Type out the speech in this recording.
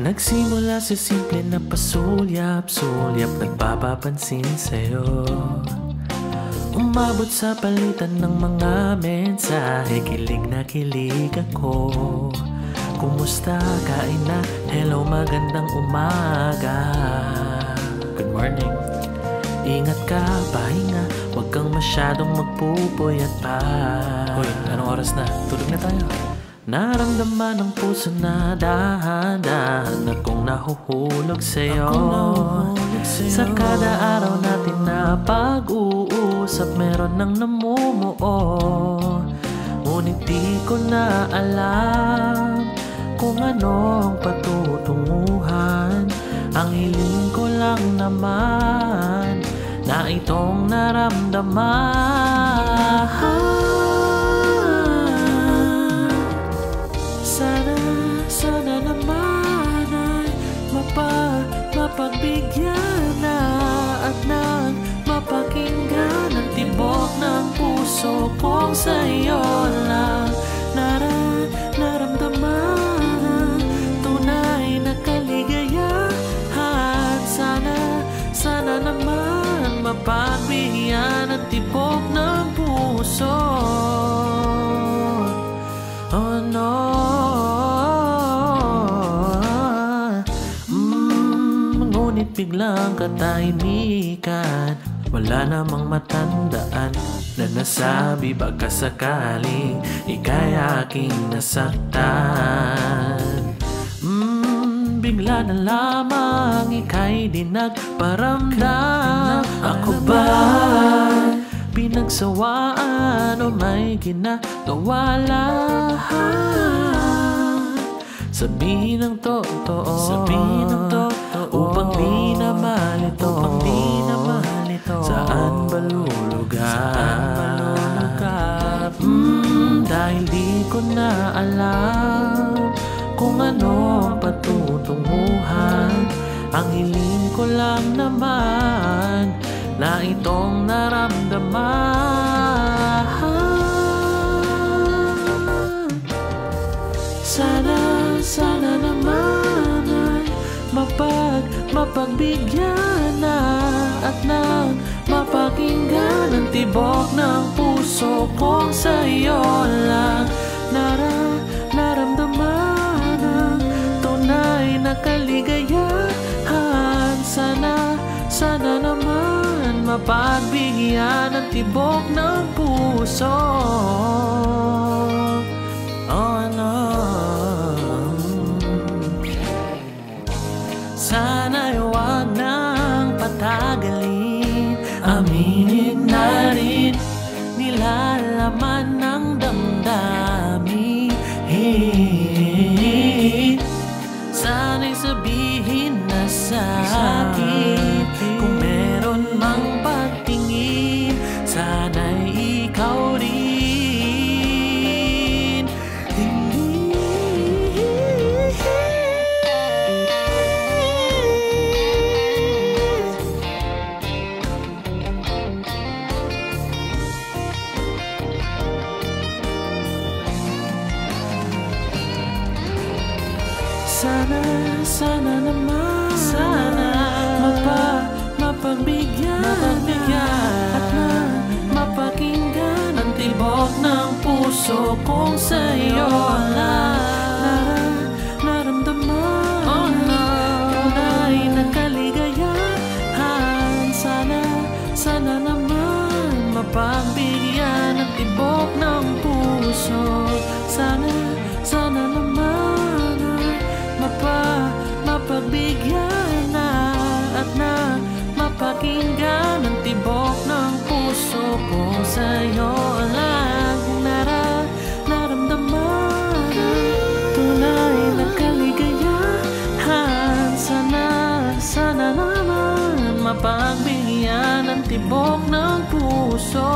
Nagsimula sa simple na pasulyap-sulyap, nagpapapansin sa'yo. Umabot sa palitan ng mga mensahe, kilig na kilig ako. Kumusta, kain na, hello, magandang umaga. Good morning. Ingat ka, pahinga, huwag kang masyadong magpupuyat pa. Hoy, anong oras na? Tulog na tayo. Naramdaman ng puso na dahan-dahan akong nahuhulog sa'yo. Sa kada araw natin na pag-uusap, meron nang namumuo. Ngunit di ko na alam kung anong patutunguhan. Ang hiling ko lang naman na itong naramdaman. Sana naman ay mapagbigyan na at nang mapakinggan ang tibok ng puso kong sa'yo lang naramdaman ang tunay na kaligayahan. Sana naman mapagbigyan ang tibok ng puso. Oh no. Ngunit biglang katahimikan, wala namang matandaan na nasabi baka sakaling ika'y aking nasaktan. Bigla na lamang ika'y di nagparamdam. Ako ba'y pinagsawaan o may ginagawa lahat? Sabihin ng totoo, upang di na malito, saan ba lulugar? Dahil di ko na alam kung ano ang patutunguhan. Ang hiling ko lang naman na itong naramdaman. Sana naman ay mapagbigyan na at nang mapakinggan ang tibok ng puso kong sa'yo lang naramdaman ang tunay na kaligayahan. Sana naman mapagbigyan ang tibok ng puso. Oh no. Sana'y huwag nang patagalin, aminin na rin nilalaman ng damdamin. Sana'y sabihin na sa'kin kung meron mang pagtingin, sana'y ikaw rin. Sana naman mapagbigyan at mapakinggan ang tibok ng puso kong sa'yo naramdaman. Oh no. Tunay na kaligayahan. Sana naman mapagbigyan ang tibok ng puso. Sana naman mapagbigyan na at mapakinggan ang tibok ng puso ko sa'yo lang naramdaman. Tunay na kaligayahan. Sana naman mapagbigyan ang tibok ng puso.